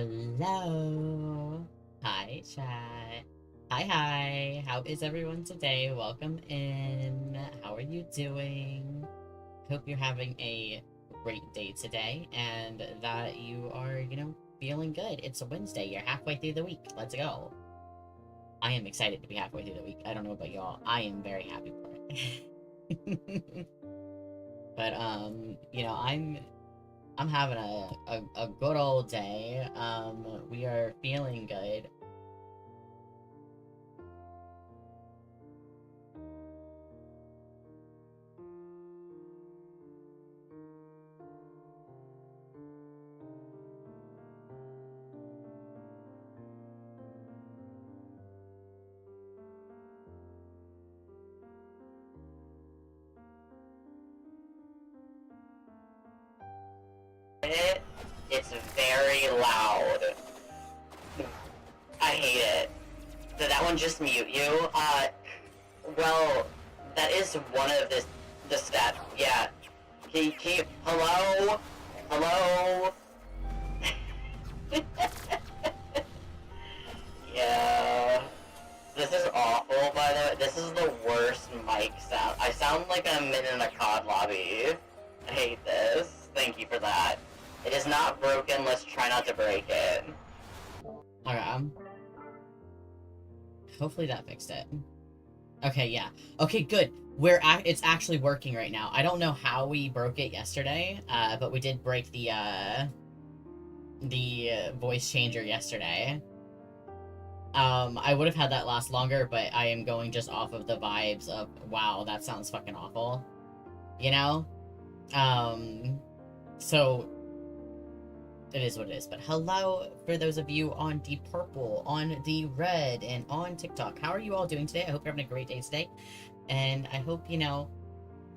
Hello. Hi, chat. Hi. How is everyone today? Welcome in. How are you doing? Hope you're having a great day today and that you are, feeling good. It's a Wednesday. You're halfway through the week. Let's go. I am excited to be halfway through the week. I don't know about y'all. I am very happy for it. But, I'm having a good old day. We are feeling good. It's very loud. I hate it. Did that one just mute you? Well, that is one of the steps. Yeah. Hello? Hello? Yeah. This is awful, by the way. This is the worst mic sound. I sound like I'm in a COD lobby. I hate this. Thank you for that. It is not broken, let's try not to break it. Okay, hopefully that fixed it. Okay, yeah. Okay, good. It's actually working right now. I don't know how we broke it yesterday, but we did break the voice changer yesterday. I would have had that last longer, but I am going just off of the vibes of, wow, that sounds fucking awful. You know? So it is what it is. But hello for those of you on the purple, on the red, and on TikTok. How are you all doing today? I hope you're having a great day today. And I hope,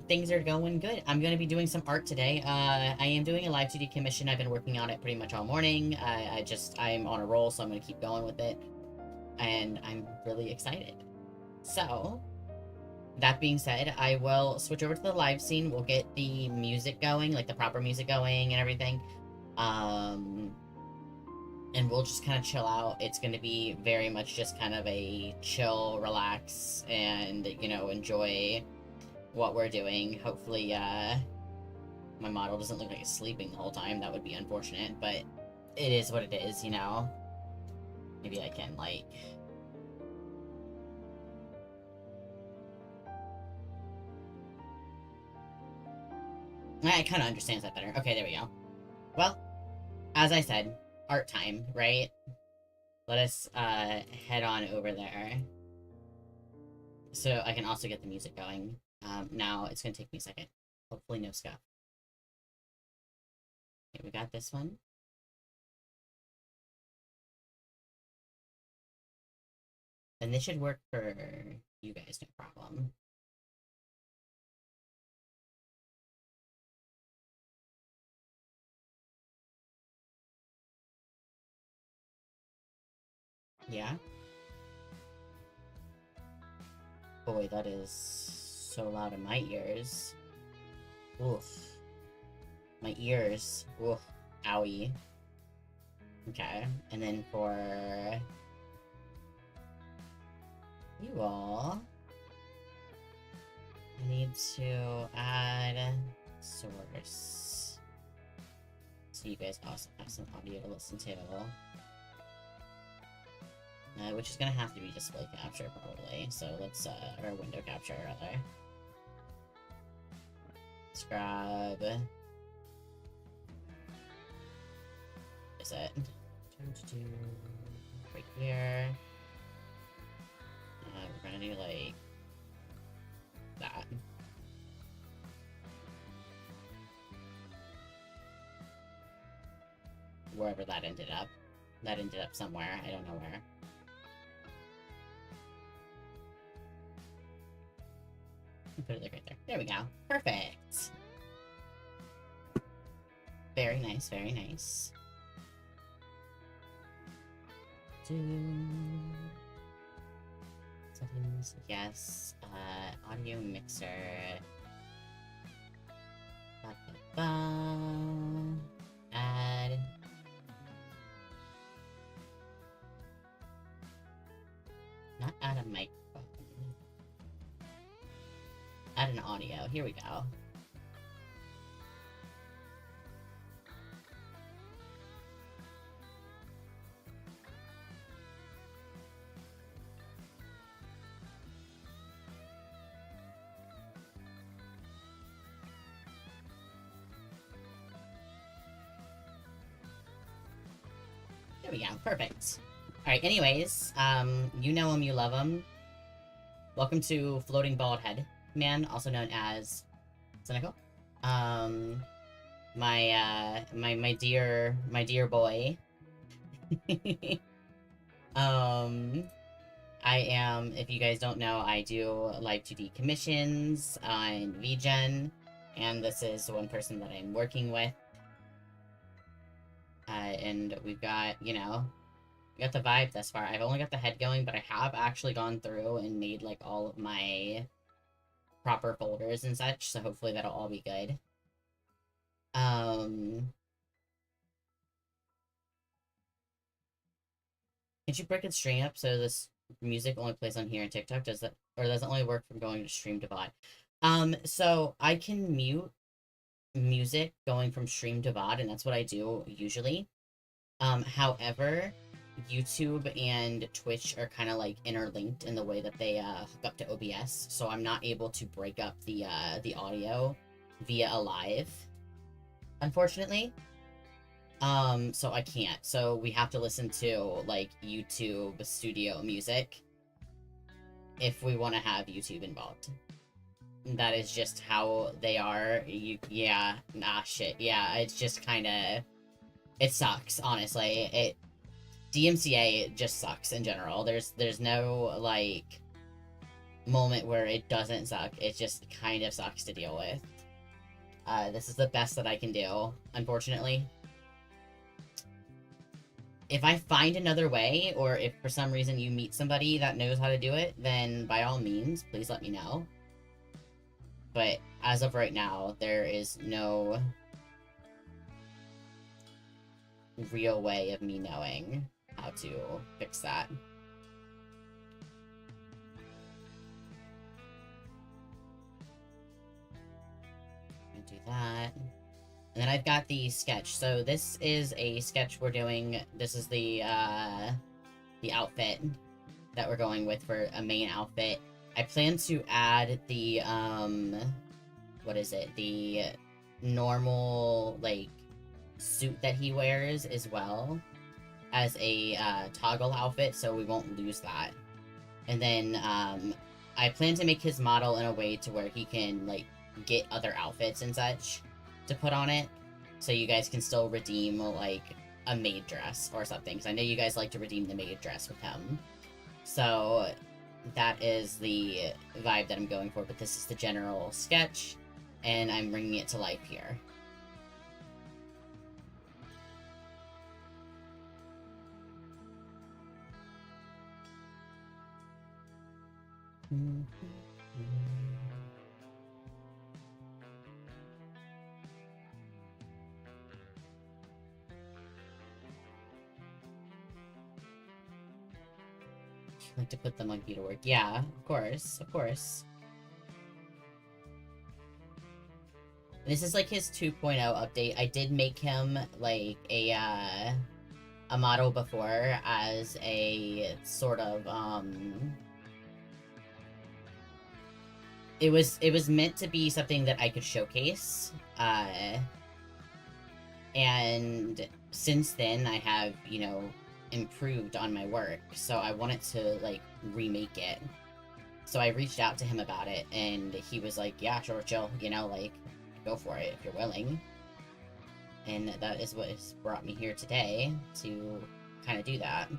things are going good. I'm going to be doing some art today. I am doing a Live2d commission. I've been working on it pretty much all morning. I'm on a roll, so I'm going to keep going with it. And I'm really excited. So, that being said, I will switch over to the live scene. We'll get the music going, like the proper music going and everything. And we'll just kind of chill out. It's going to be very much just kind of a chill, relax, and, enjoy what we're doing. Hopefully, my model doesn't look like it's sleeping the whole time. That would be unfortunate, but it is what it is, Maybe I can, like... I kind of understand that better. Okay, there we go. Well, as I said, art time, right? Let us head on over there. So I can also get the music going. Now, it's going to take me a second. Hopefully no scuff. Okay, we got this one. And this should work for you guys, no problem. Yeah? Boy, that is so loud in my ears. Oof. My ears. Oof. Owie. Okay. And then for... you all... I need to add source. So you guys also have some audio to listen to. Which is gonna have to be display capture, probably. So let's, or window capture, rather. Let's grab... is it? Right here. We're gonna do, like... that. Wherever that ended up. That ended up somewhere, I don't know where. Put it like right there. There we go. Perfect. Very nice, very nice. Settings, yes. Audio mixer. Add. Add an audio. Here we go. There we go. Perfect. Alright, anyways, you know him, you love him. Welcome to Floating Bald Head Man, also known as Cynical. My dear boy. I am, if you guys don't know, I do Live2d commissions on VGen, and this is one person that I'm working with. And we've got, you know, we got the vibe thus far. I've only got the head going, but I have actually gone through and made, like, all of my proper folders and such, so hopefully that'll all be good. Can you break its string up so this music only plays on here and TikTok? Does that, or does it only work from going to stream to VOD? So I can mute music going from stream to VOD, and that's what I do usually. However, YouTube and Twitch are kind of like interlinked in the way that they hook up to OBS, so I'm not able to break up the audio via a live, unfortunately. So I can't. So we have to listen to like YouTube studio music if we want to have YouTube involved. That is just how they are. Yeah, shit. Yeah, it's just kind of, it sucks, honestly. DMCA just sucks in general. There's no, like, moment where it doesn't suck. It just kind of sucks to deal with. This is the best that I can do, unfortunately. If I find another way, or if for some reason you meet somebody that knows how to do it, then by all means, please let me know. But as of right now, there is no real way of me knowing how to fix that. Do that. And then I've got the sketch. So this is a sketch we're doing. This is the outfit that we're going with for a main outfit. I plan to add the, what is it? The normal, like, suit that he wears as well as a toggle outfit, so we won't lose that. And then I plan to make his model in a way to where he can, like, get other outfits and such to put on it, so you guys can still redeem, like, a maid dress or something, because I know you guys like to redeem the maid dress with him. So that is the vibe that I'm going for, but this is the general sketch, and I'm bringing it to life here. Like to put the monkey to work. Yeah, of course, of course. This is like his 2.0 update. I did make him like a model before as a sort of it was meant to be something that I could showcase. And since then I have, you know, improved on my work, so I wanted to, like, remake it. So I reached out to him about it, and he was like, yeah, sure, chill, you know, like, go for it if you're willing. And that is what has brought me here today, to kind of do that.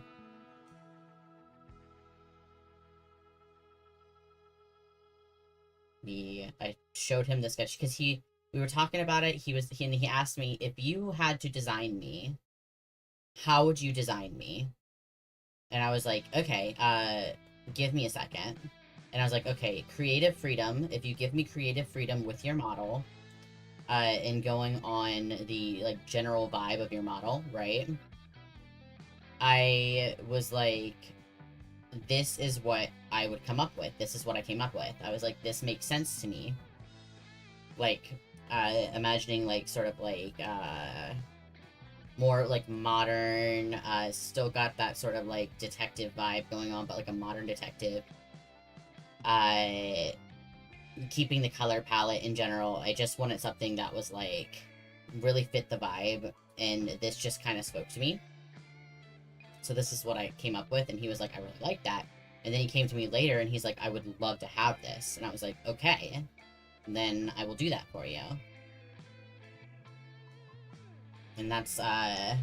I showed him the sketch, because we were talking about it, he asked me, if you had to design me, how would you design me? And I was like, okay, give me a second. And I was like, okay, creative freedom. If you give me creative freedom with your model, and going on the, like, general vibe of your model, right? I was like, this is what I would come up with. This is what I came up with. I was like, this makes sense to me. Like, imagining, like, sort of, like, more, like, modern, still got that sort of, like, detective vibe going on, but, like, a modern detective. Keeping the color palette in general, I just wanted something that was, like, really fit the vibe, and this just kind of spoke to me. So this is what I came up with, and he was like, I really like that. And then he came to me later, and he's like, I would love to have this. And I was like, okay, then I will do that for you. And that's how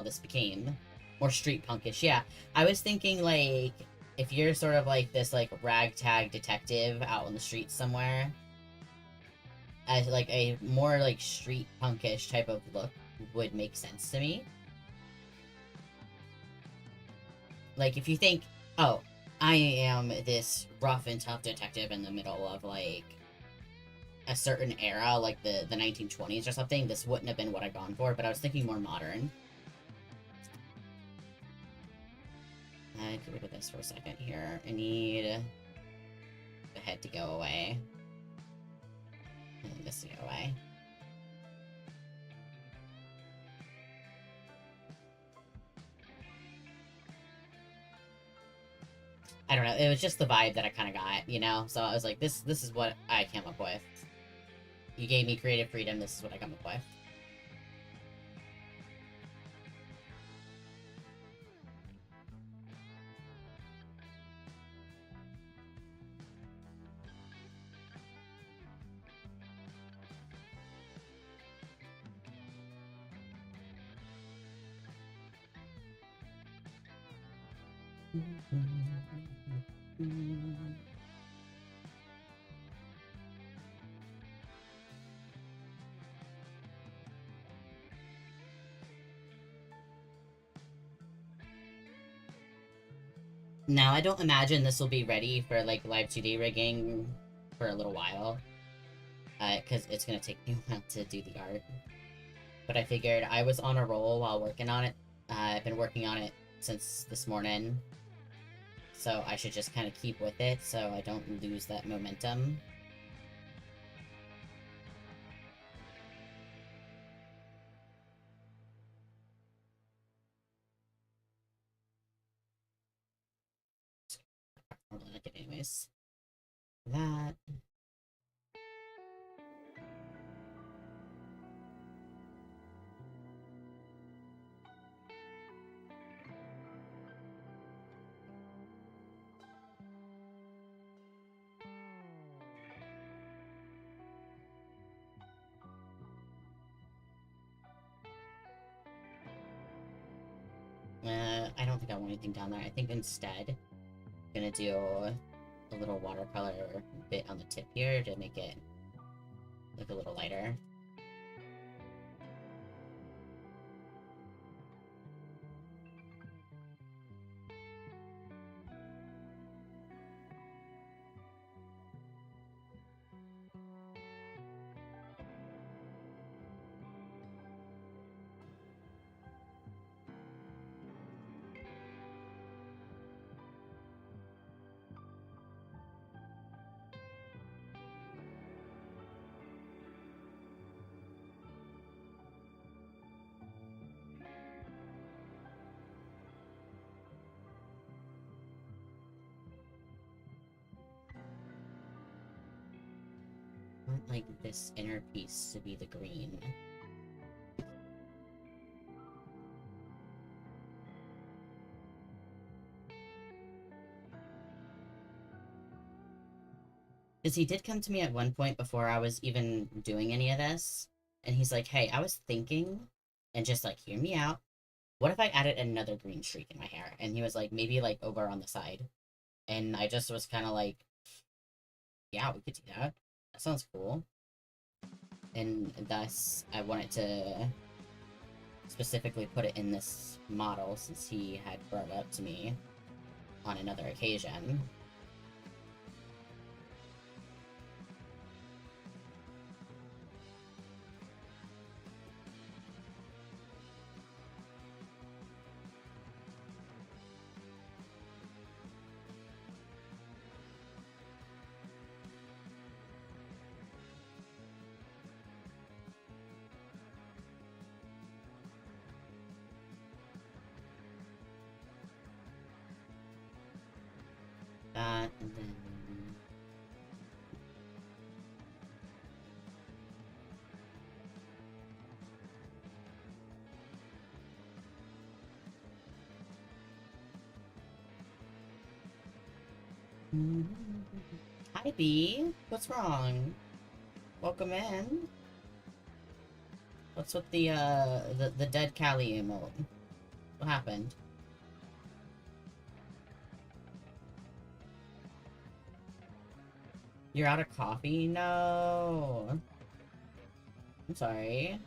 this became. More street punkish, yeah. I was thinking, like, if you're sort of like this, like, ragtag detective out on the street somewhere, as, like, a more, like, street punkish type of look would make sense to me. Like, if you think, oh, I am this rough and tough detective in the middle of, like, a certain era, like the 1920s or something, this wouldn't have been what I'd gone for, but I was thinking more modern. I could look at this for a second here. I need the head to go away. And this to go away. I don't know, it was just the vibe that I kind of got, you know? So I was like, this is what I came up with. You gave me creative freedom, this is what I come up with. Now, I don't imagine this will be ready for, like, Live2d rigging for a little while. Because it's gonna take me a while to do the art. But I figured I was on a roll while working on it. I've been working on it since this morning. So I should just kind of keep with it so I don't lose that momentum. I'll like it anyways. That. I don't think I want anything down there. I think instead, I'm gonna do a little watercolor bit on the tip here to make it look a little lighter. I want, like, this inner piece to be the green. Because he did come to me at one point before I was even doing any of this, and he's like, hey, I was thinking, and just, like, hear me out, what if I added another green streak in my hair? And he was like, maybe, like, over on the side. And I just was kind of like, yeah, we could do that. That sounds cool. And thus, I wanted to specifically put it in this model since he had brought it up to me on another occasion. that, and then... Hi, B. What's wrong? Welcome in. What's with the dead Callie emote? What happened? You're out of coffee? No. I'm sorry.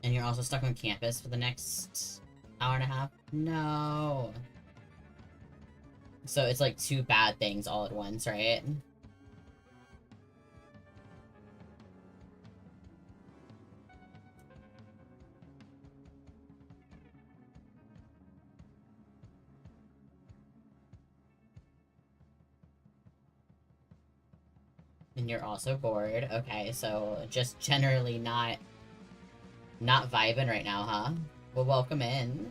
And you're also stuck on campus for the next hour and a half? No. So it's like two bad things all at once, right? And you're also bored. Okay, so just generally not vibing right now, huh? Well, welcome in.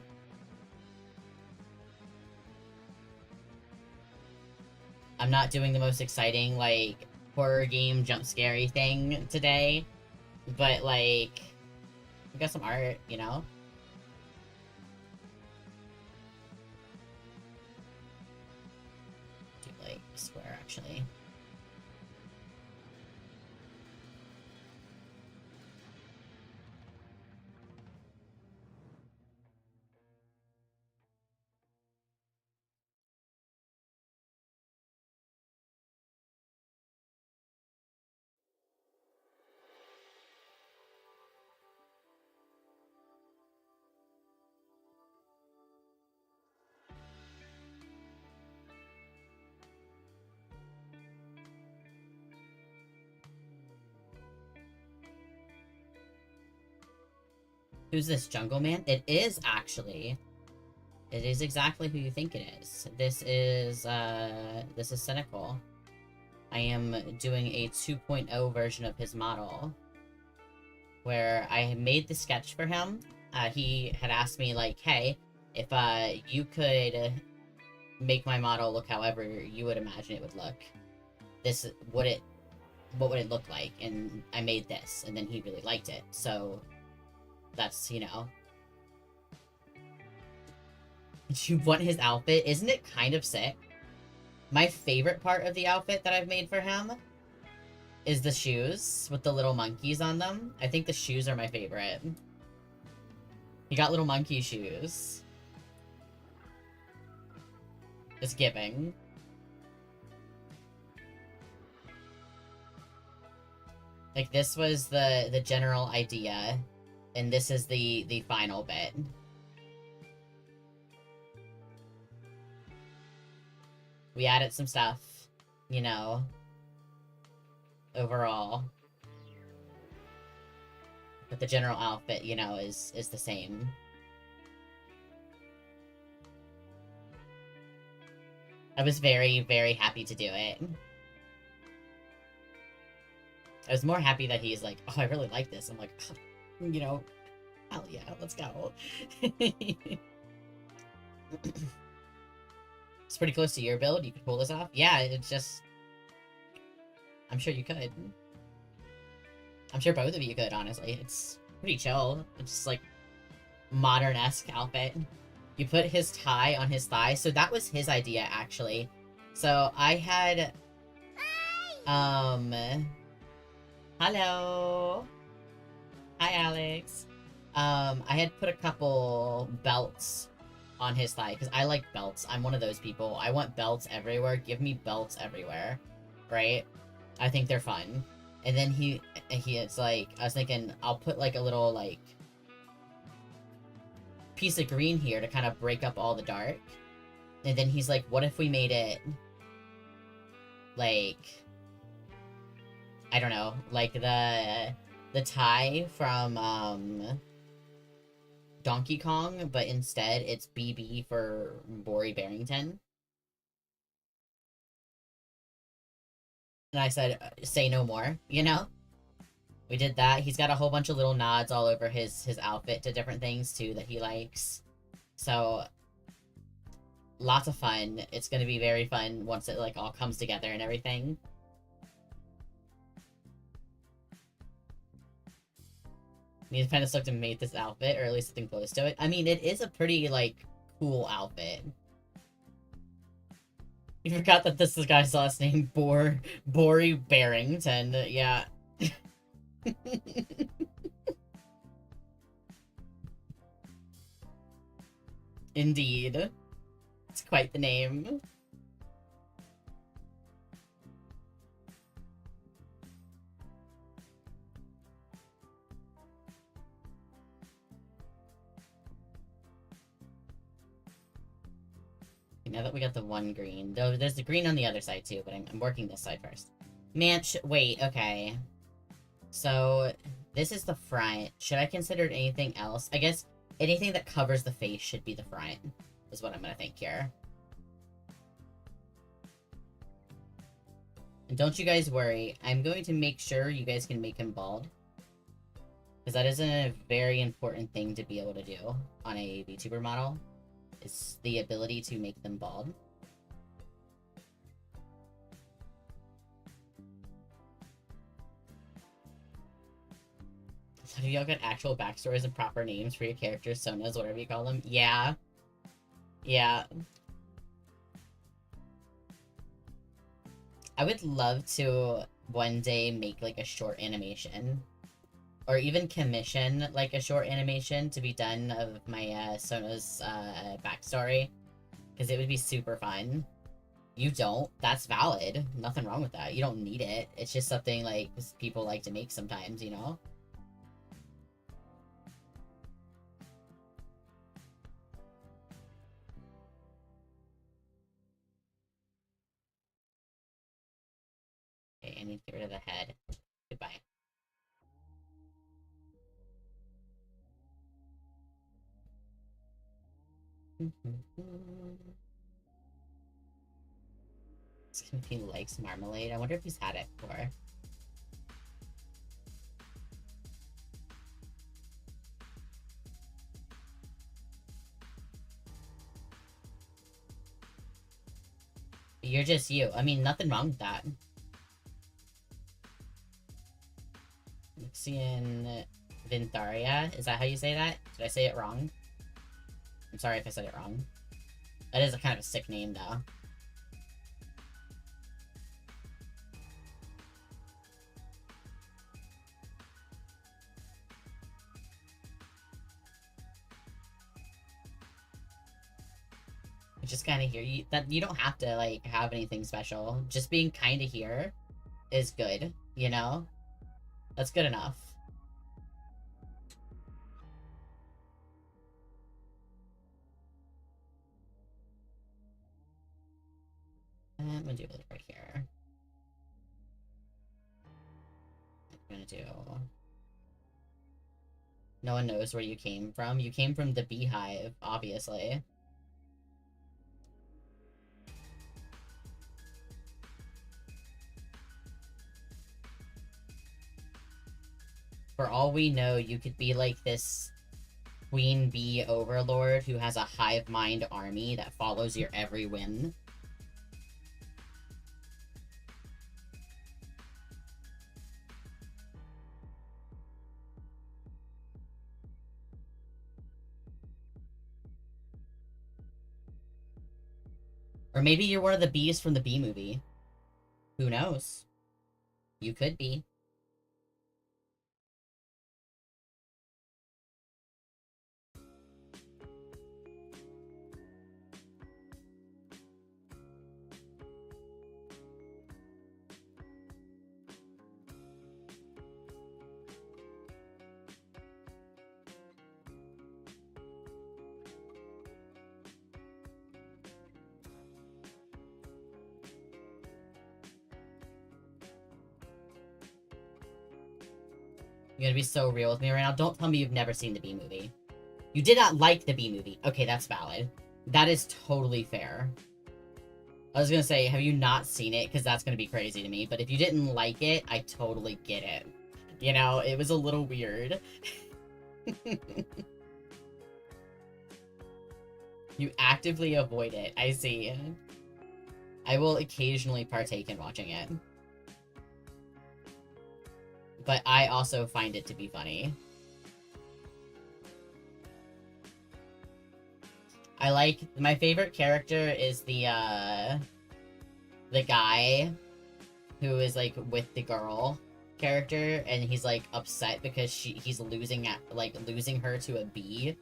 I'm not doing the most exciting, like, horror game jump scary thing today, but, like, we got some art, you know? Do, like, square, actually. Who's this, Jungle Man? It is, actually. It is exactly who you think it is. This is Cynical. I am doing a 2.0 version of his model, where I made the sketch for him. He had asked me, like, hey, if you could make my model look however you would imagine it would look, what would it look like? And I made this, and then he really liked it, so that's, you know. You want his outfit? Isn't it kind of sick? My favorite part of the outfit that I've made for him is the shoes with the little monkeys on them. I think the shoes are my favorite. He got little monkey shoes. It's giving. Like, this was the general idea, and this is the final bit. We added some stuff, you know, overall. But the general outfit, you know, is the same. I was very, very happy to do it. I was more happy that he's like, oh, I really like this. I'm like, you know, hell yeah, let's go. It's pretty close to your build. You could pull this off. Yeah, it's just... I'm sure you could. I'm sure both of you could, honestly. It's pretty chill. It's just, like, modern-esque outfit. You put his tie on his thigh. So that was his idea, actually. So I had... Hello! Hi, Alex! I had put a couple belts on his thigh, because I like belts. I'm one of those people. I want belts everywhere. Give me belts everywhere. Right? I think they're fun. And then it's like, I was thinking, I'll put like a little, like, piece of green here to kind of break up all the dark. And then he's like, what if we made it, like, I don't know, like the tie from Donkey Kong, but instead it's BB for Bori Barrington. And I said, say no more, you know? We did that. He's got a whole bunch of little nods all over his outfit to different things, too, that he likes. So, lots of fun. It's gonna be very fun once it, like, all comes together and everything. He kind of looked to mate this outfit, or at least something close to it. I mean, it is a pretty, like, cool outfit. You forgot that this is the guy's last name, Bori Barrington. Yeah. Indeed. It's quite the name. Now that we got the one green, though there's the green on the other side too, but I'm working this side first. Wait, okay. So, this is the front. Should I consider anything else? I guess anything that covers the face should be the front, is what I'm gonna think here. And don't you guys worry, I'm going to make sure you guys can make him bald. Because that is a very important thing to be able to do on a VTuber model. Is the ability to make them bald. So have y'all got actual backstories and proper names for your characters, sonas, whatever you call them? Yeah. Yeah. I would love to one day make, like, a short animation. Or even commission, like, a short animation to be done of my, Sona's, backstory. Because it would be super fun. You don't. That's valid. Nothing wrong with that. You don't need it. It's just something, like, people like to make sometimes, you know? Okay, I need to get rid of the head. Goodbye. If he likes marmalade. I wonder if he's had it before. You're just you. I mean, nothing wrong with that. Luxian Vintharia? Is that how you say that? Did I say it wrong? I'm sorry if I said it wrong. That is a kind of a sick name, though. Just kind of here. You don't have to, like, have anything special. Just being kind of here is good, you know? That's good enough. And I'm gonna do it right here. I'm gonna do... No one knows where you came from. You came from the beehive, obviously. For all we know, you could be like this queen bee overlord who has a hive mind army that follows your every whim. Or maybe you're one of the bees from the Bee Movie. Who knows? You could be. You're gonna be so real with me right now. Don't tell me you've never seen the Bee Movie. You did not like the Bee Movie. Okay, that's valid. That is totally fair. I was gonna say, have you not seen it? Because that's gonna be crazy to me. But if you didn't like it, I totally get it. You know, it was a little weird. You actively avoid it. I see. I will occasionally partake in watching it. But I also find it to be funny. I like... My favorite character is the guy who is, like, with the girl character, and he's, like, upset because he's losing her to a bee.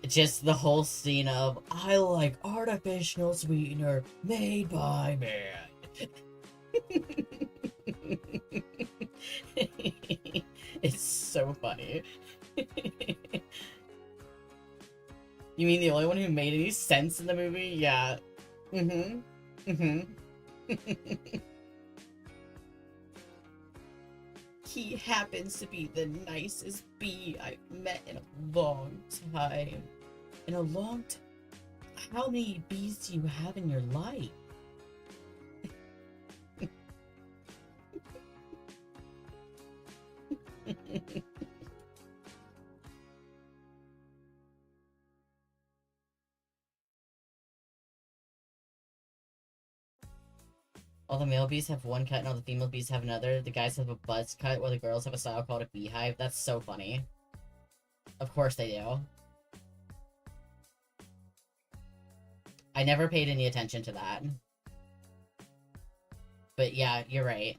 Just the whole scene of, I like artificial sweetener made by man. It's so funny. You mean the only one who made any sense in the movie? Yeah. He happens to be the nicest bee I've met in a long time. In a long time? How many bees do you have in your life? All the male bees have one cut and all the female bees have another. The guys have a buzz cut while the girls have a style called a beehive. That's so funny. Of course they do. I never paid any attention to that. But yeah, you're right.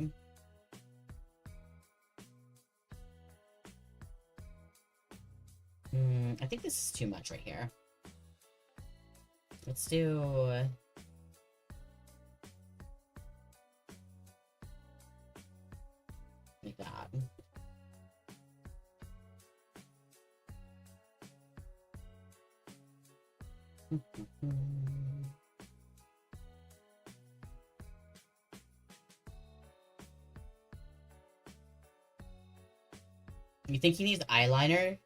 I think this is too much right here. Let's do... like that. You think he needs eyeliner?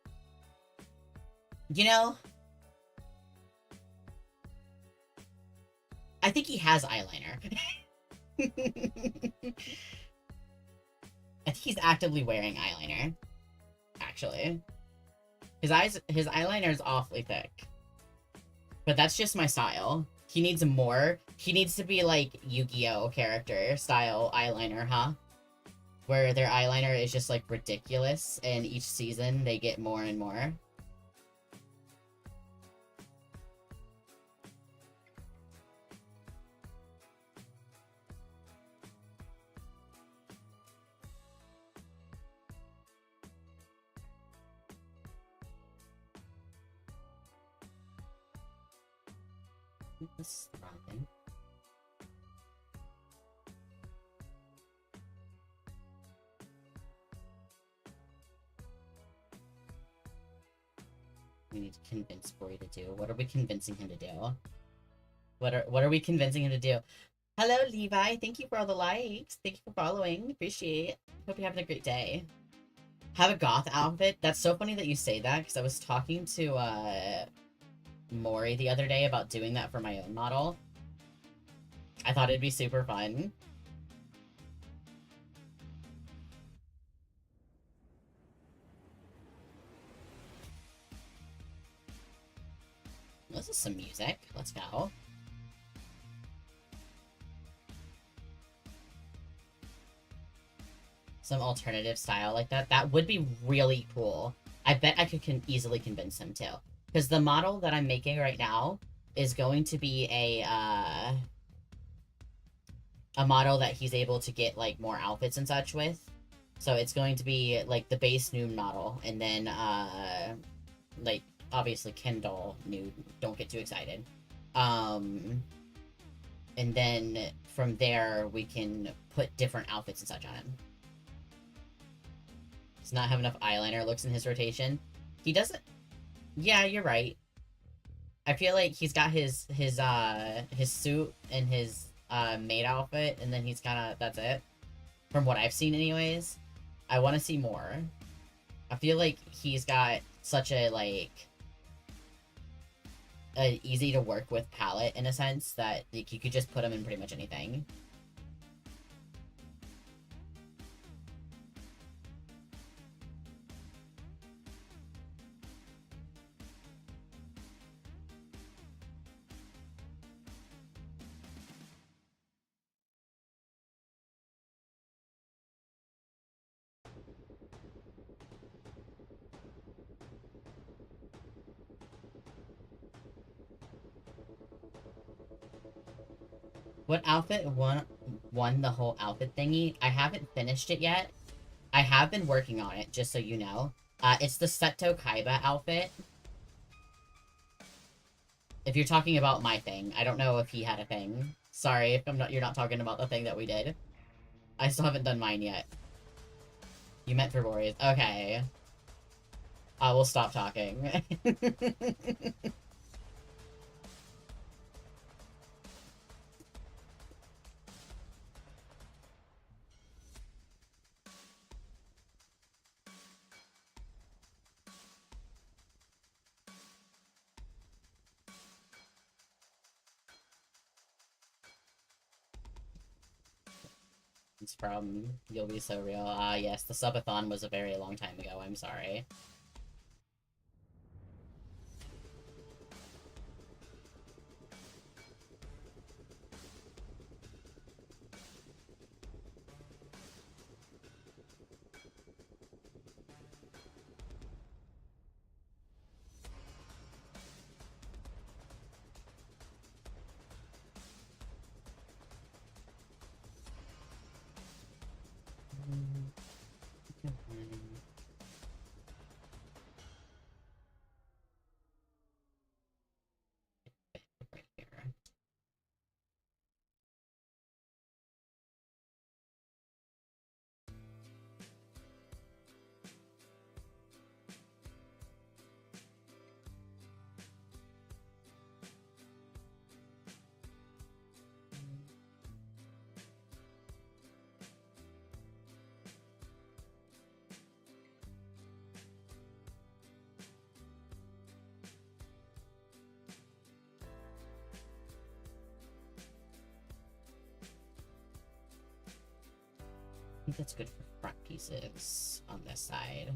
You know, I think he has eyeliner. I think he's actively wearing eyeliner, actually. His eyeliner is awfully thick. But that's just my style. He needs more. He needs to be like Yu-Gi-Oh! Character style eyeliner, huh? Where their eyeliner is just like ridiculous, and each season they get more and more. This is the wrong thing. We need to convince Boy to do. What are we convincing him to do? What are we convincing him to do? Hello, Levi. Thank you for all the likes. Thank you for following. Appreciate it. Hope you're having a great day. Have a goth outfit? That's so funny that you say that, because I was talking to, Maury the other day about doing that for my own model. I thought it'd be super fun. This is some music. Let's go. Some alternative style like that. That would be really cool. I bet I could easily convince him to. Because the model that I'm making right now is going to be a model that he's able to get, like, more outfits and such with. So it's going to be, like, the base nude model, and then, like, obviously Kindle nude. Don't get too excited. And then from there, we can put different outfits and such on him. Does not have enough eyeliner looks in his rotation. He doesn't... Yeah, you're right. I feel like he's got his suit and his maid outfit, and then he's kind of... That's it. From what I've seen anyways. I want to see more. I feel like he's got such a, like, a easy to work with palette in a sense that, like, you could just put him in pretty much anything. What outfit won the whole outfit thingy? I haven't finished it yet. I have been working on it, just so you know. It's the Seto Kaiba outfit. If you're talking about my thing, I don't know if he had a thing. Sorry if you're not talking about the thing that we did. I still haven't done mine yet. You meant for Boreas. Okay. I will stop talking. It's from You'll Be So Real. Ah, yes, the subathon was a very long time ago. I'm sorry. Right here. I think that's good for front pieces on this side.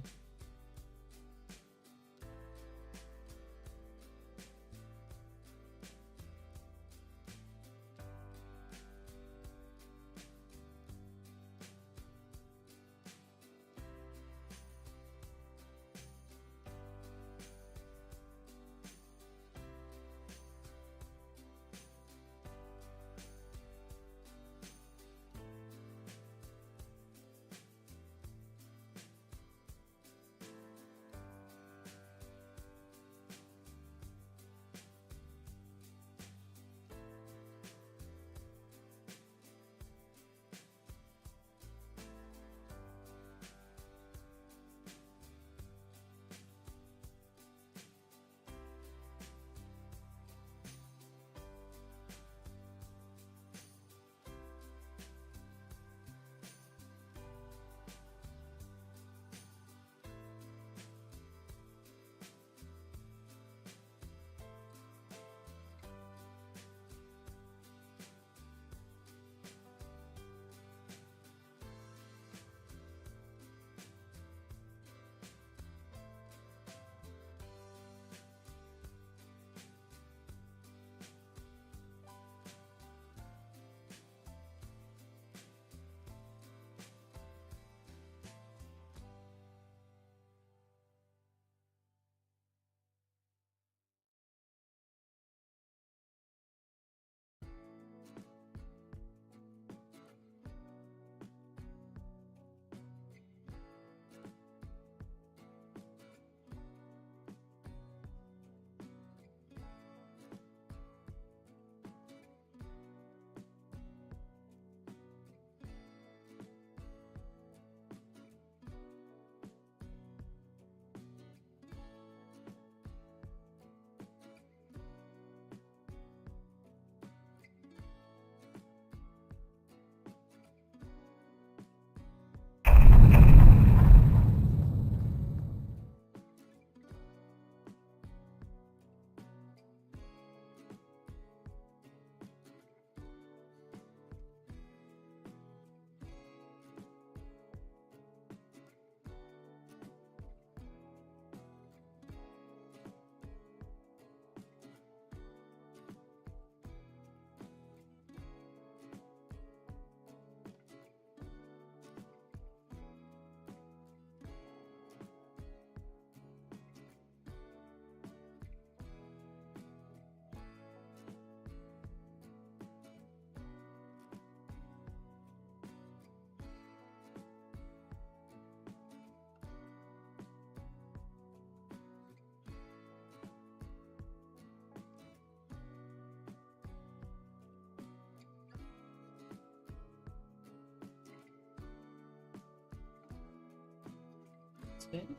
That's good.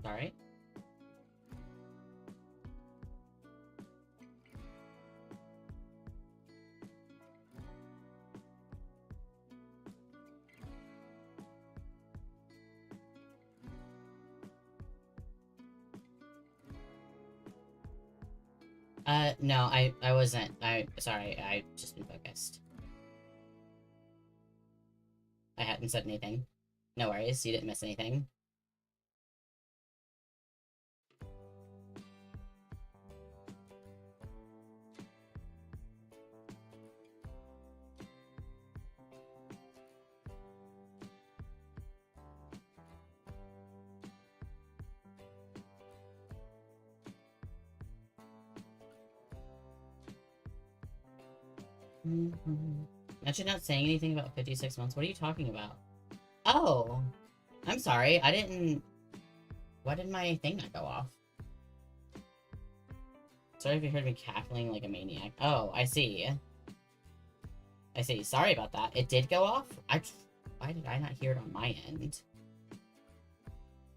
Sorry. No, I wasn't. Sorry, I just been focused. I hadn't said anything. No worries, you didn't miss anything. Actually, not saying anything about 56 months. What are you talking about? Oh, I'm sorry. I didn't. Why did my thing not go off? Sorry if you heard me cackling like a maniac. Oh, I see. I see. Sorry about that. It did go off? Why did I not hear it on my end?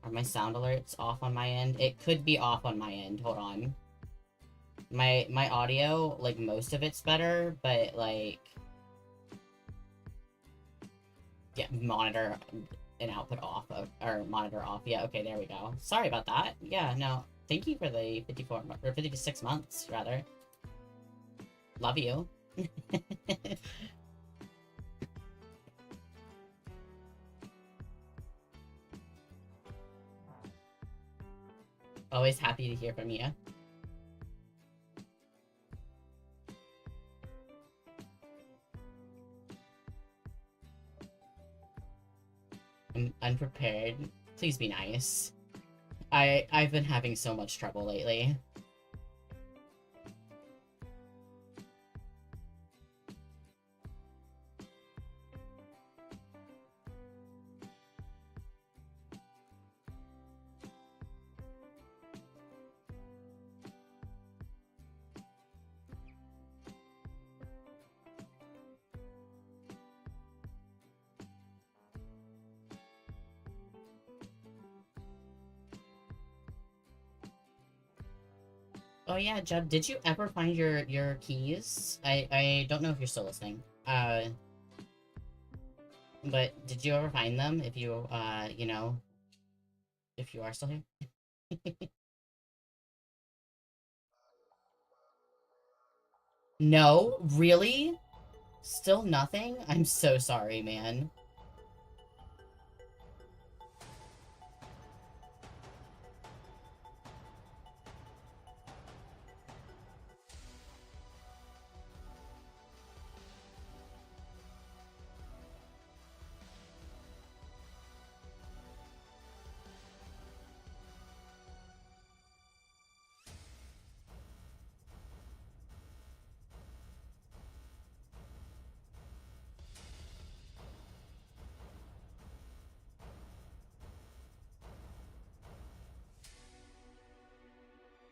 Are my sound alerts off on my end? It could be off on my end. Hold on. My audio, like, most of it's better, but, like... Yeah, monitor and output off, or monitor off. Yeah, okay, there we go. Sorry about that. Yeah, no. Thank you for the 54, or 56 months, rather. Love you. Always happy to hear from you. I'm unprepared. Please be nice. I've been having so much trouble lately. Oh yeah, Jeb, did you ever find your keys? I don't know if you're still listening. But did you ever find them? If you you know, if you are still here? No, really? Still nothing? I'm so sorry, man.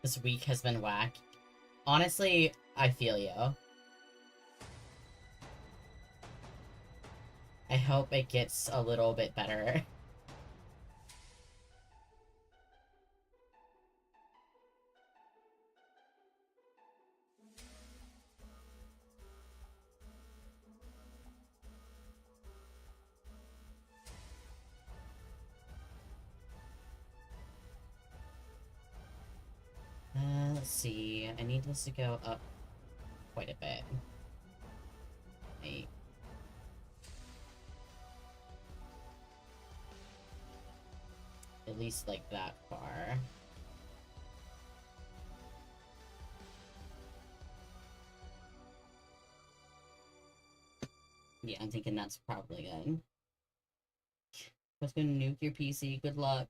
This week has been whack. Honestly, I feel you. I hope it gets a little bit better. Let's see. I need this to go up quite a bit. Wait. At least, like, that far. Yeah, I'm thinking that's probably good. What's gonna nuke your PC? Good luck.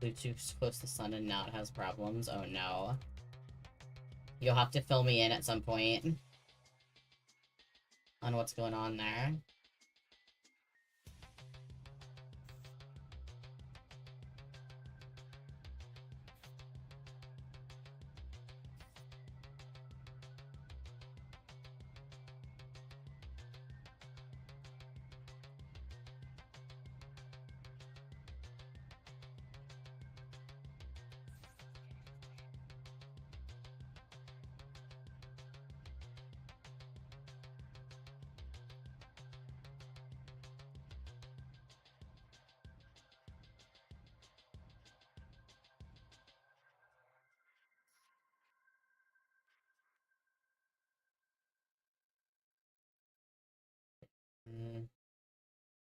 Flew too close to the sun and now it has problems. Oh no. You'll have to fill me in at some point on what's going on there.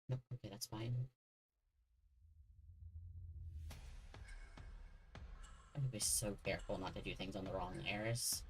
Nope, okay, that's fine. I have to be so careful not to do things on the wrong layers.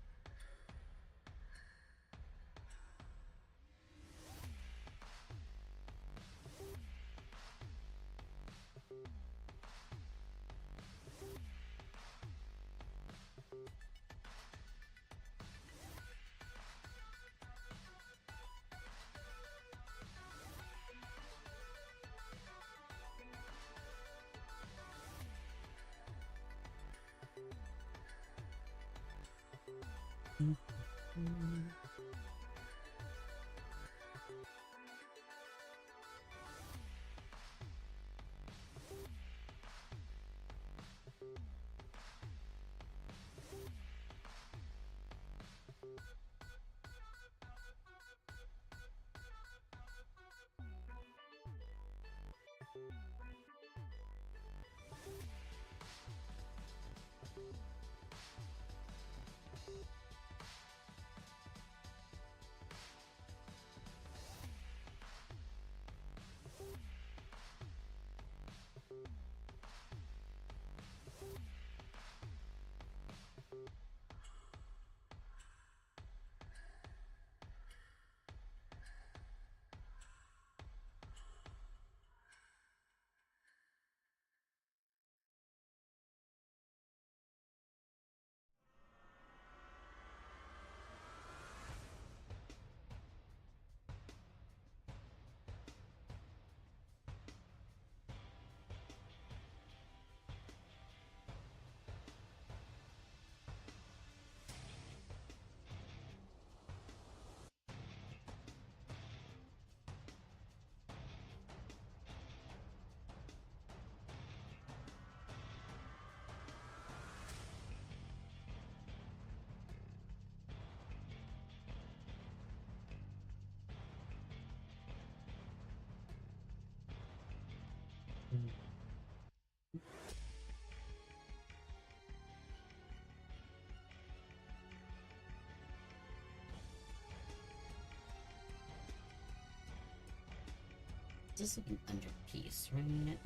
This is like an underpiece, right?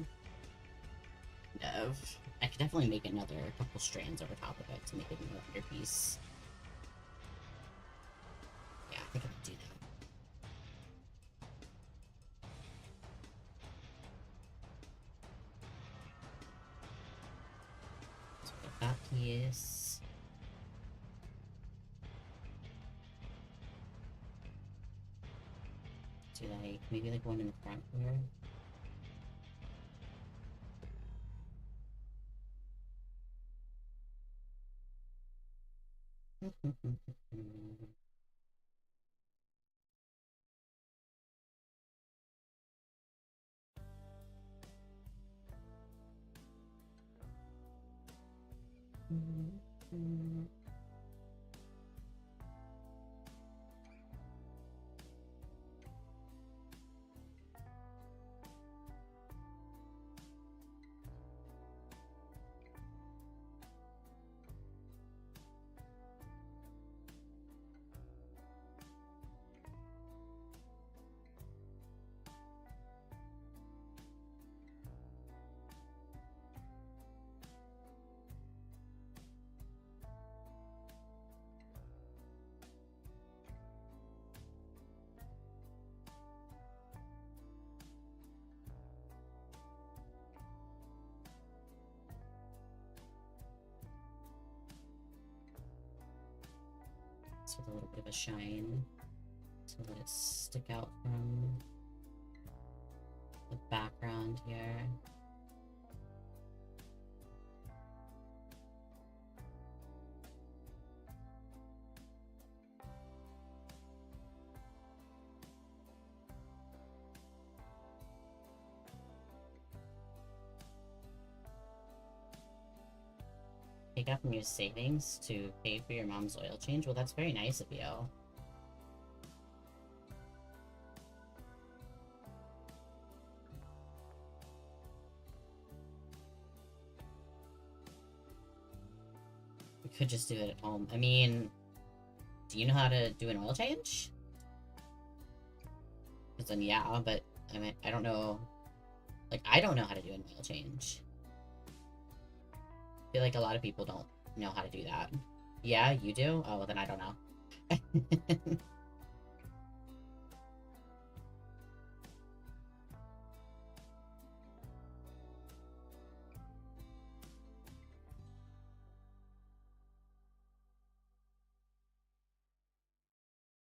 No. I could definitely make another couple strands over top of it to make it an underpiece. Yeah, I think I can do that. So get that piece. Do like maybe like one in the front here. this with a little bit of a shine to let it stick out from the background here. Take out from your savings to pay for your mom's oil change? Well, that's very nice of you. We could just do it at home. I mean, do you know how to do an oil change? Because then, yeah, but, I mean, I don't know. Like, I don't know how to do an oil change. I feel like a lot of people don't know how to do that. Yeah, you do? Oh, well, then I don't know.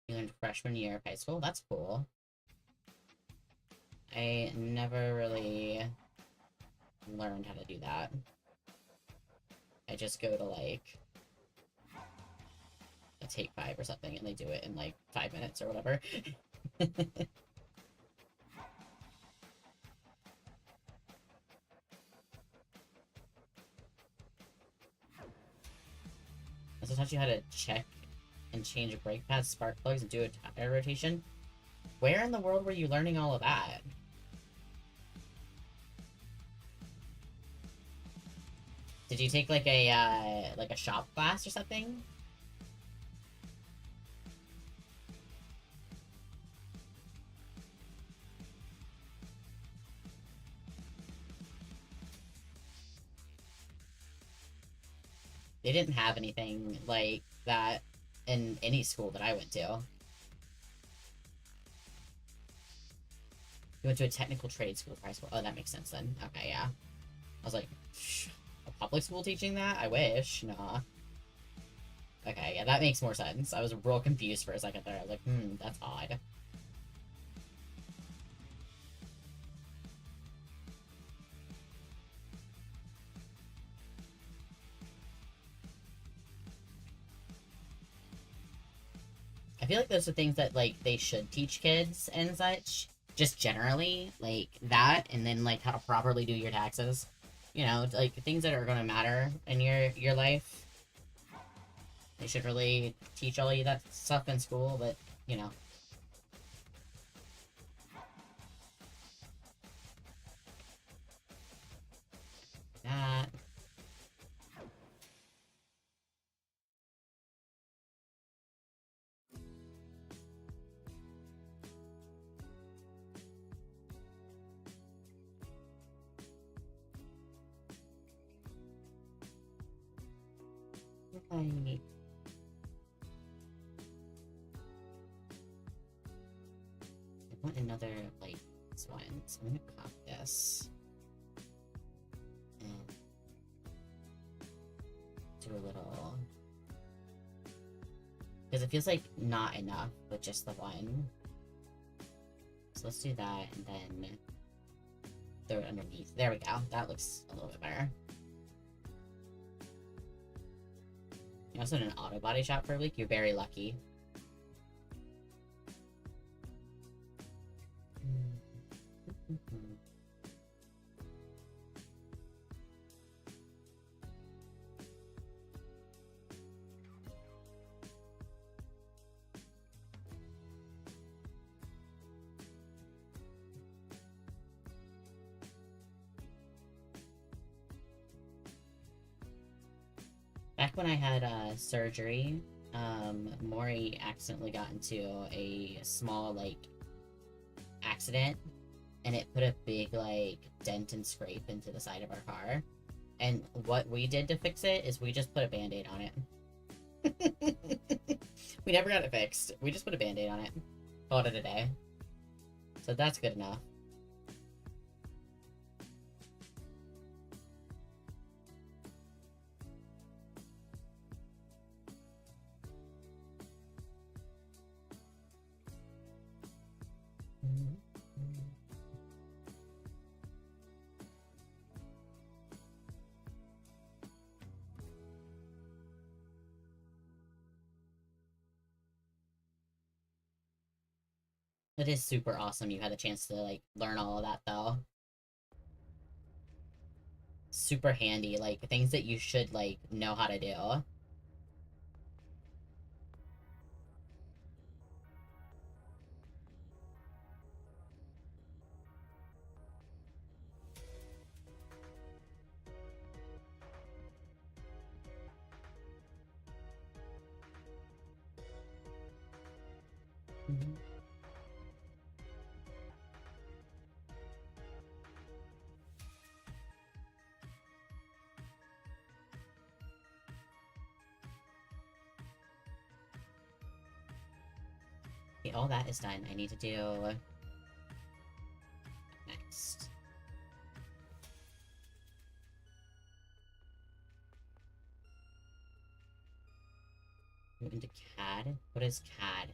You learned freshman year of high school? That's cool. I never really learned how to do that. I just go to, like, a Take 5 or something, and they do it in, like, 5 minutes or whatever. I also taught you how to check and change brake pads, spark plugs, and do a tire rotation. Where in the world were you learning all of that? Did you take, like a shop class or something? They didn't have anything like that in any school that I went to. You went to a technical trade school for high school. Oh, that makes sense then. Okay, yeah. I was like, a public school teaching that? I wish. Nah. Okay, yeah, that makes more sense. I was real confused for a second there. I was like, that's odd. I feel like those are things that, like, they should teach kids and such. Just generally, like, that, and then, like, how to properly do your taxes. You know, like, things that are gonna matter in your life. They should really teach all you that stuff in school, but, you know. That. Right. I want another, like, this one. So I'm gonna copy this. And do a little... Because it feels like not enough with just the one. So let's do that, and then throw it underneath. There we go. That looks a little bit better. You're also in an auto body shop for a week. You're very lucky. Back when I had surgery, Maury accidentally got into a small, like, accident, and it put a big, like, dent and scrape into the side of our car. And what we did to fix it is we just put a band-aid on it. We never got it fixed. We just put a band-aid on it. Called it a day. So that's good enough. It is super awesome you had a chance to, like, learn all of that, though. Super handy, like, things that you should, like, know how to do. Mhm. Okay, all that is done. I need to do... next. Move into CAD? What is CAD?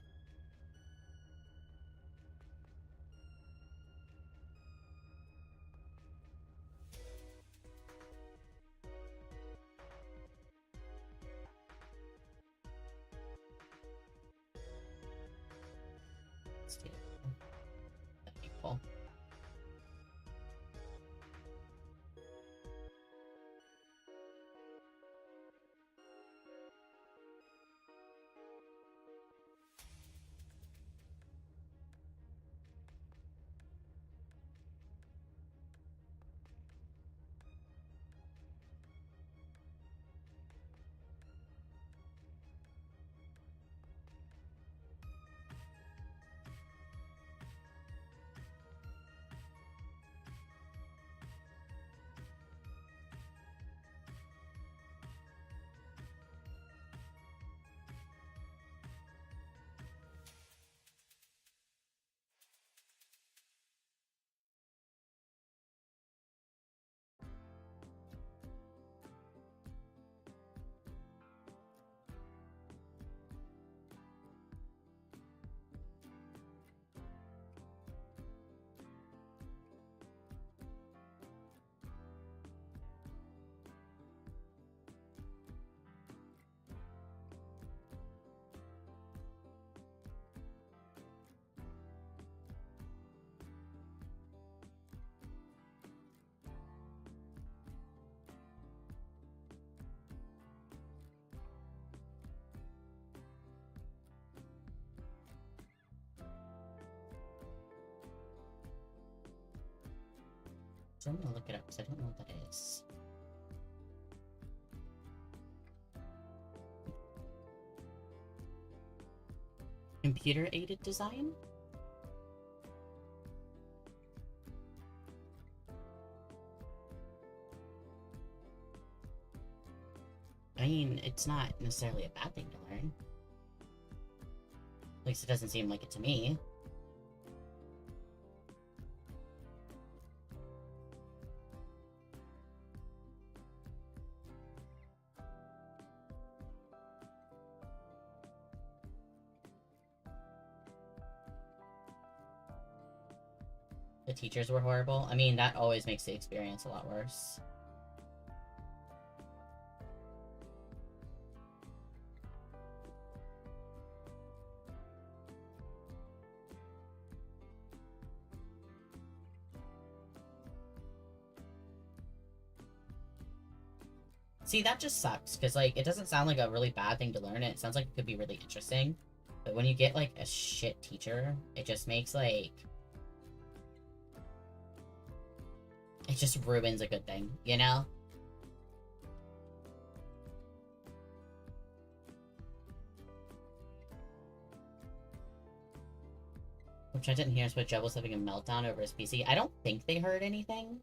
Let's do that. Equal. So I'm gonna look it up because I don't know what that is. Computer-aided design? I mean, it's not necessarily a bad thing to learn. At least it doesn't seem like it to me. The teachers were horrible. I mean, that always makes the experience a lot worse. See, that just sucks, because, like, it doesn't sound like a really bad thing to learn, and it sounds like it could be really interesting. But when you get, like, a shit teacher, it just makes, like... it just ruins a good thing, you know? Which I didn't hear, but Joe was having a meltdown over his PC. I don't think they heard anything.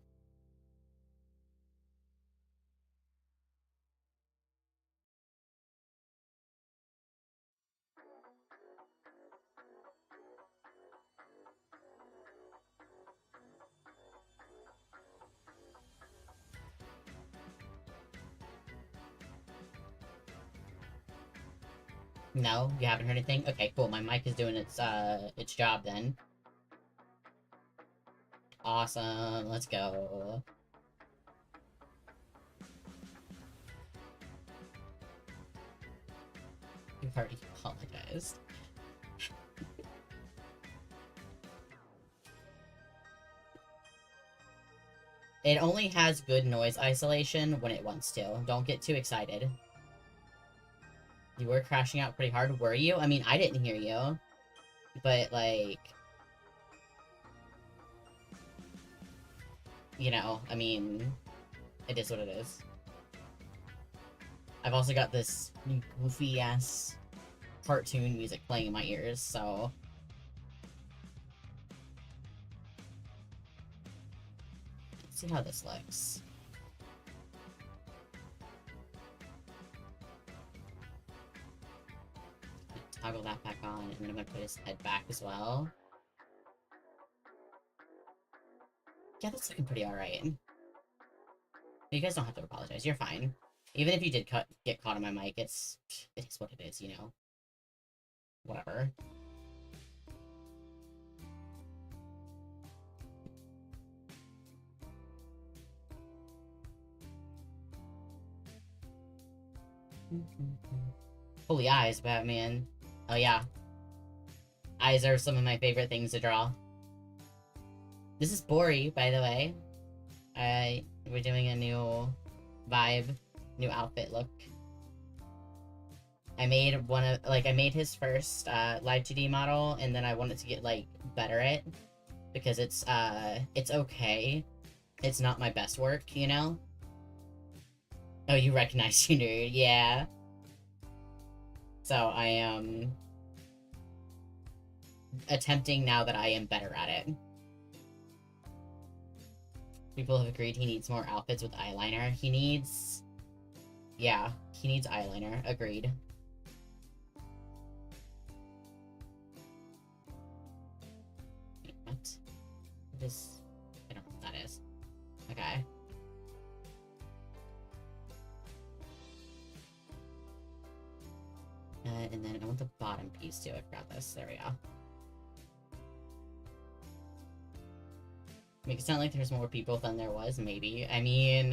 No? You haven't heard anything? Okay, cool. My mic is doing its job then. Awesome. Let's go. You've already apologized. It only has good noise isolation when it wants to. Don't get too excited. You were crashing out pretty hard, were you? I mean, I didn't hear you. But, like... You know, I mean... It is what it is. I've also got this goofy-ass cartoon music playing in my ears, so... Let's see how this looks. Toggle that back on, and then I'm gonna put his head back as well. Yeah, that's looking pretty alright. You guys don't have to apologize, you're fine. Even if you did get caught on my mic, it is what it is, you know? Whatever. Holy eyes, Batman. Oh yeah. Eyes are some of my favorite things to draw. This is Bori, by the way. We're doing a new vibe, new outfit look. I made I made his first Live2d model, and then I wanted to get like better at, because it's okay. It's not my best work, you know? Oh, you recognize you, nerd. Yeah. So I am attempting now that I am better at it. People have agreed he needs more outfits with eyeliner. He needs... Yeah, he needs eyeliner. Agreed. Wait, what? What is... I don't know what that is. Okay. And then I want the bottom piece too. I forgot this. There we go. Make it sound like there's more people than there was, maybe. I mean,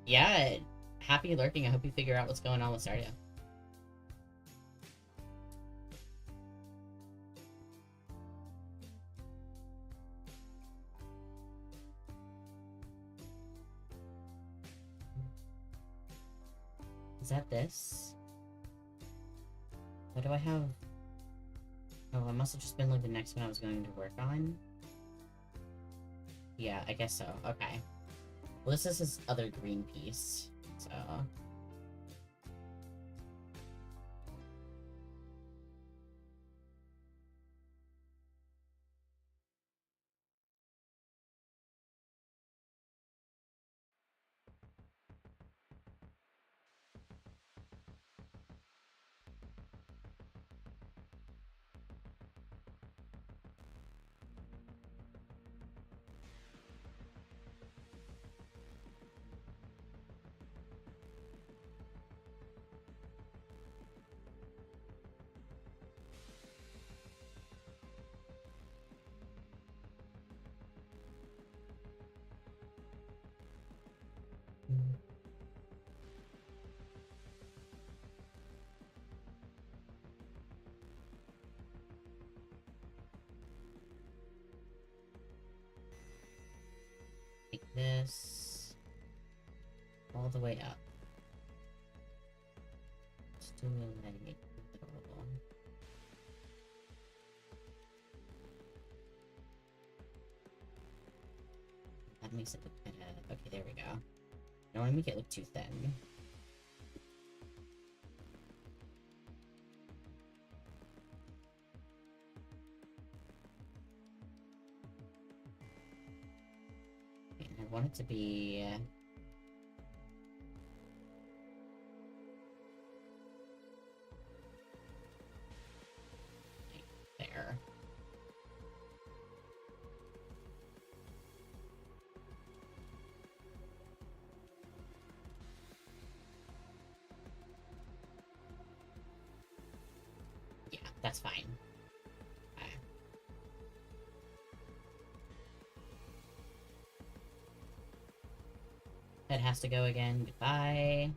yeah, happy lurking. I hope you figure out what's going on with Stardew. Is that this? What do I have? Oh, it must have just been like the next one I was going to work on. Yeah, I guess so. Okay. Well, this is his other green piece, so... Take this all the way up. Just do like adorable. That makes it look kinda... Okay, there we go. I don't want to make it look too thin. I want it to be... like there. Yeah, that's fine. Okay. That has to go again. Goodbye.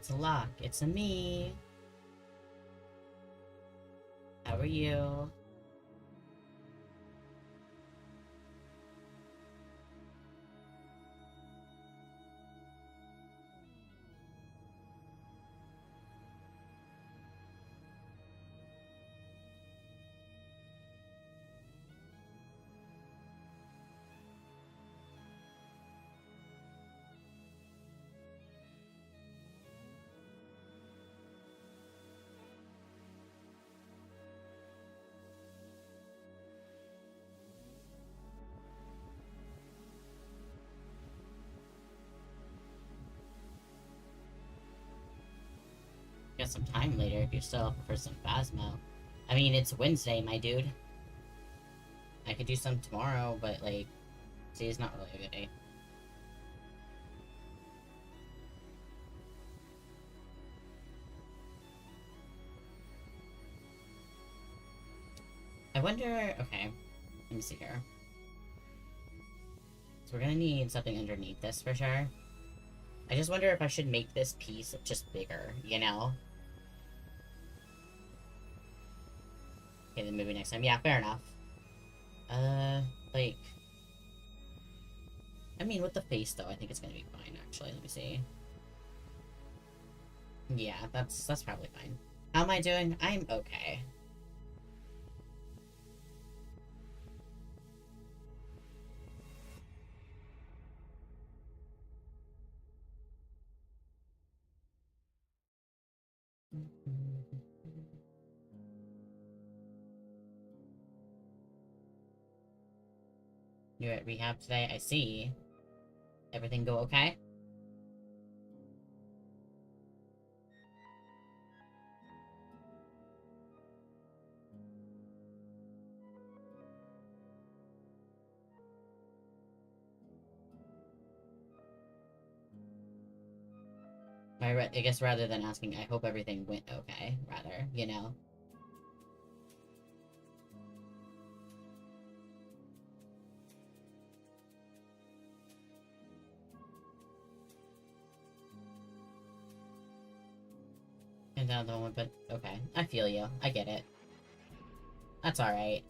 It's a lock. It's a me. How are you? Got some time later if you're still up for some Phasmo. I mean, it's Wednesday, my dude. I could do some tomorrow, but, like, today's not really a good day. I wonder... Okay. Let me see here. So we're gonna need something underneath this for sure. I just wonder if I should make this piece just bigger, you know? Okay, then maybe next time. Yeah, fair enough. Like... I mean, with the face, though, I think it's gonna be fine, actually. Let me see. Yeah, that's probably fine. How am I doing? I'm okay. You're at rehab today? I see. Everything go okay? I guess rather than asking, I hope everything went okay, rather, you know? And the other one, but okay. I feel you. I get it. That's alright.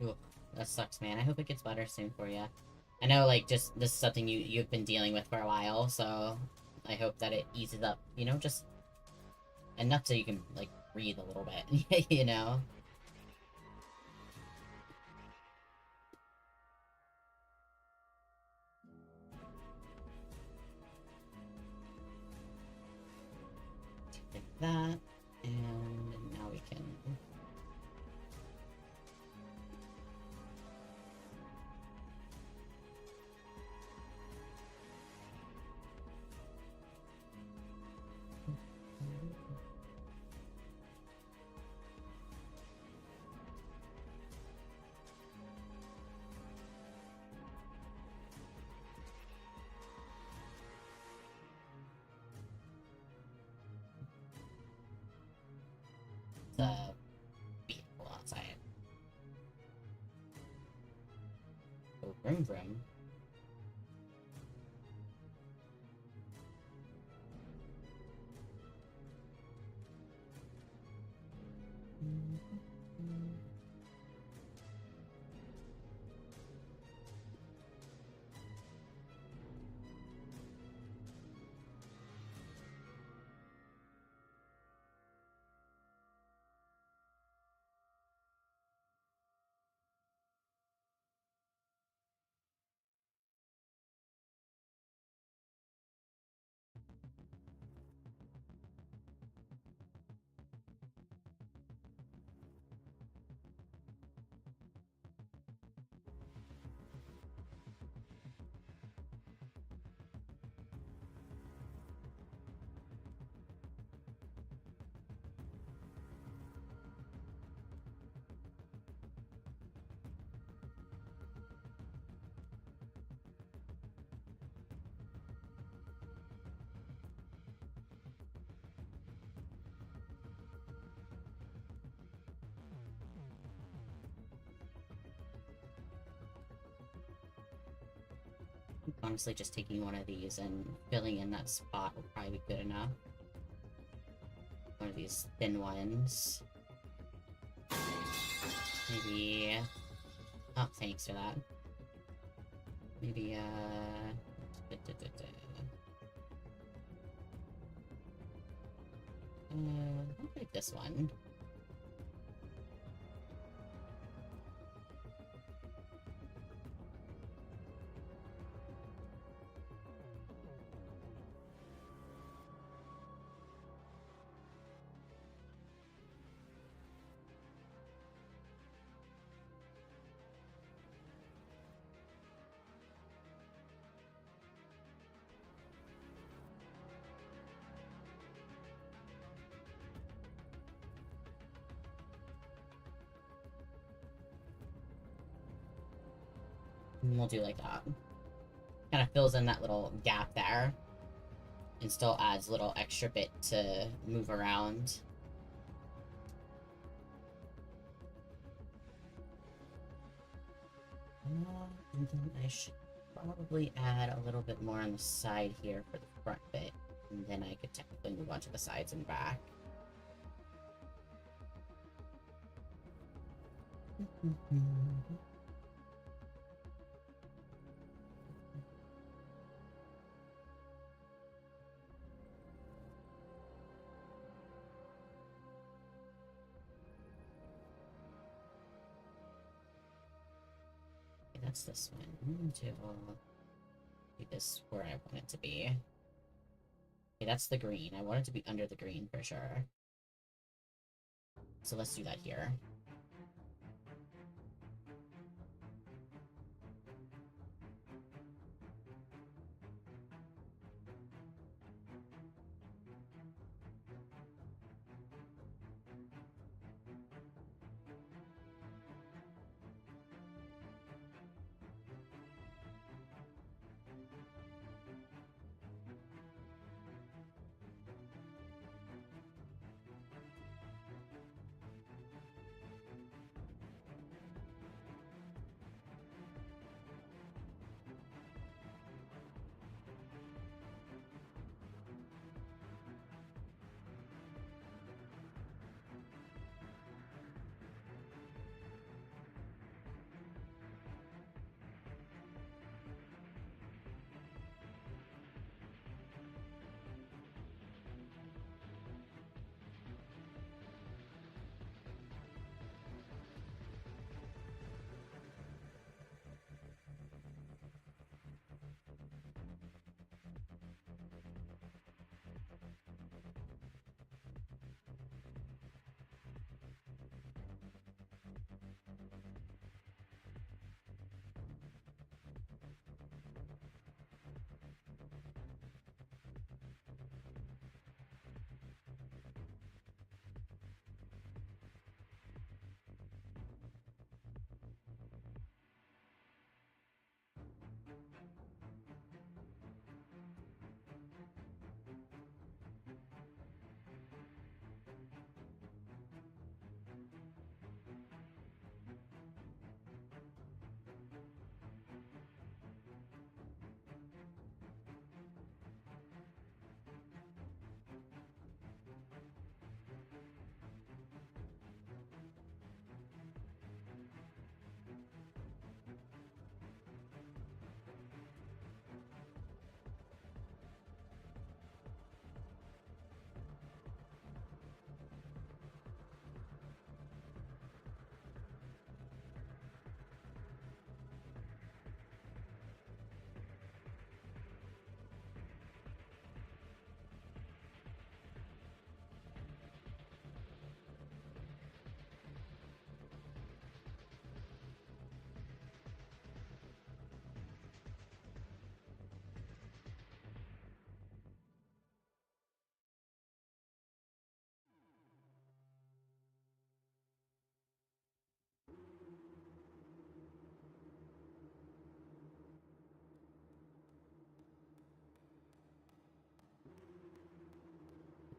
Ooh, that sucks, man. I hope it gets better soon for you. I know, like, just this is something you've been dealing with for a while, so I hope that it eases up, you know, just enough so you can, like, breathe a little bit, you know? Like that, and now we can... the vehicle outside. Oh, vroom vroom. Honestly, just taking one of these and filling in that spot will probably be good enough. One of these thin ones. Maybe... Oh, thanks for that. Maybe, I'll take this one. And we'll do like that. Kind of fills in that little gap there. And still adds a little extra bit to move around. And then I should probably add a little bit more on the side here for the front bit. And then I could technically move on to the sides and back. That's this one. I'm going to do this where I want it to be. Okay, that's the green. I want it to be under the green for sure. So let's do that here.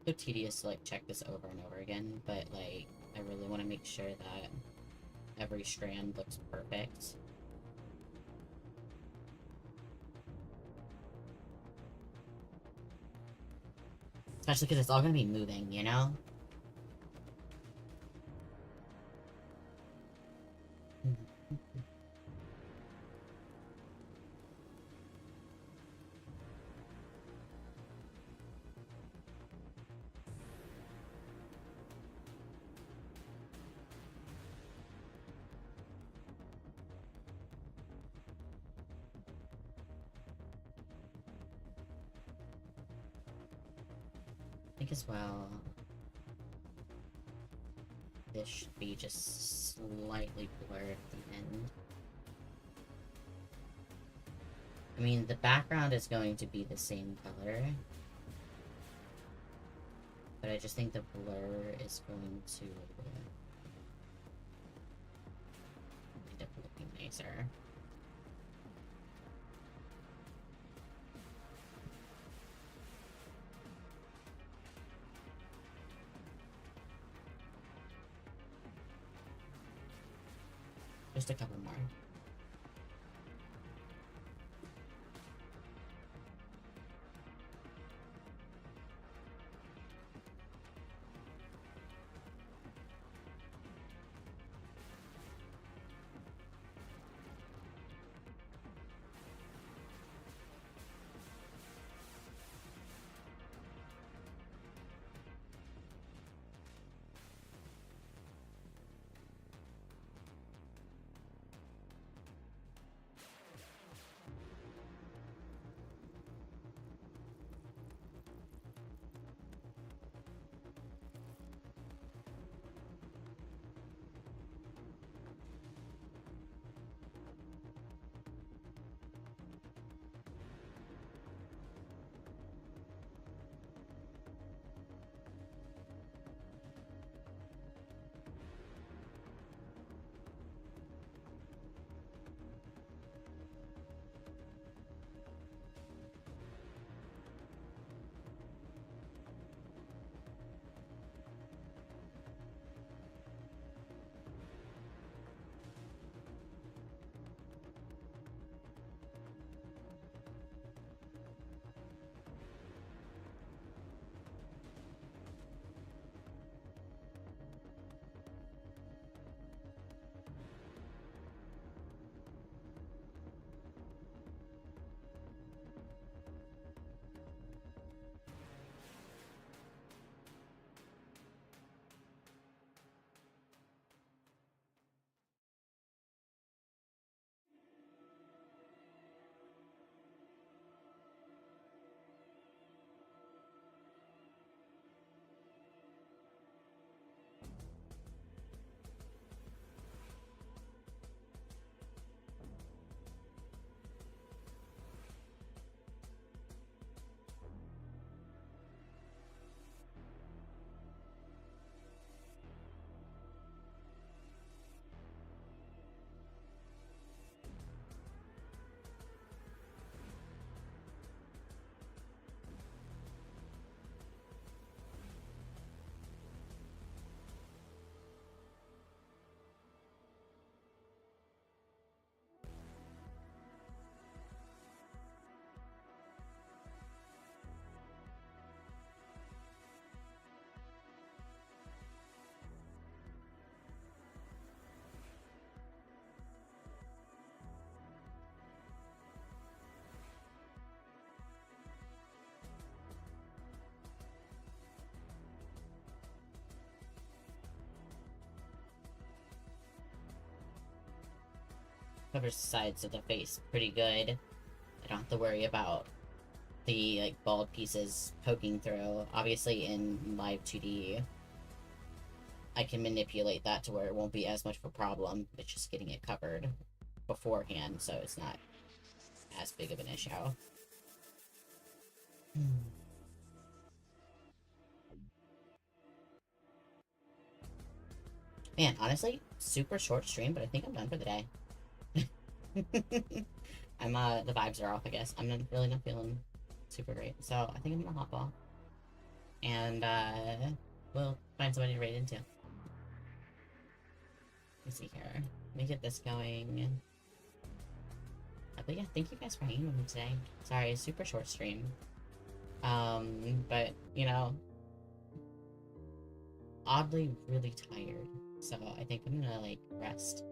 So tedious to like check this over and over again, but like I really want to make sure that every strand looks perfect. Especially because it's all gonna be moving, you know? I think as well, this should be just slightly blurred at the end. I mean, the background is going to be the same color, but I just think the blur is going to end up looking nicer. Just a couple more. Covers sides of the face pretty good. I don't have to worry about the like bald pieces poking through. Obviously in Live2d, I can manipulate that to where it won't be as much of a problem. It's just getting it covered beforehand, so it's not as big of an issue. Man, honestly, super short stream, but I think I'm done for the day. I'm, the vibes are off, I guess. I'm really not feeling super great, so I think I'm gonna hop off. And, we'll find somebody to raid into. Let's see here. Let me get this going. But yeah, thank you guys for hanging with me today. Sorry, super short stream. But, you know, oddly really tired. So I think I'm gonna, like, rest.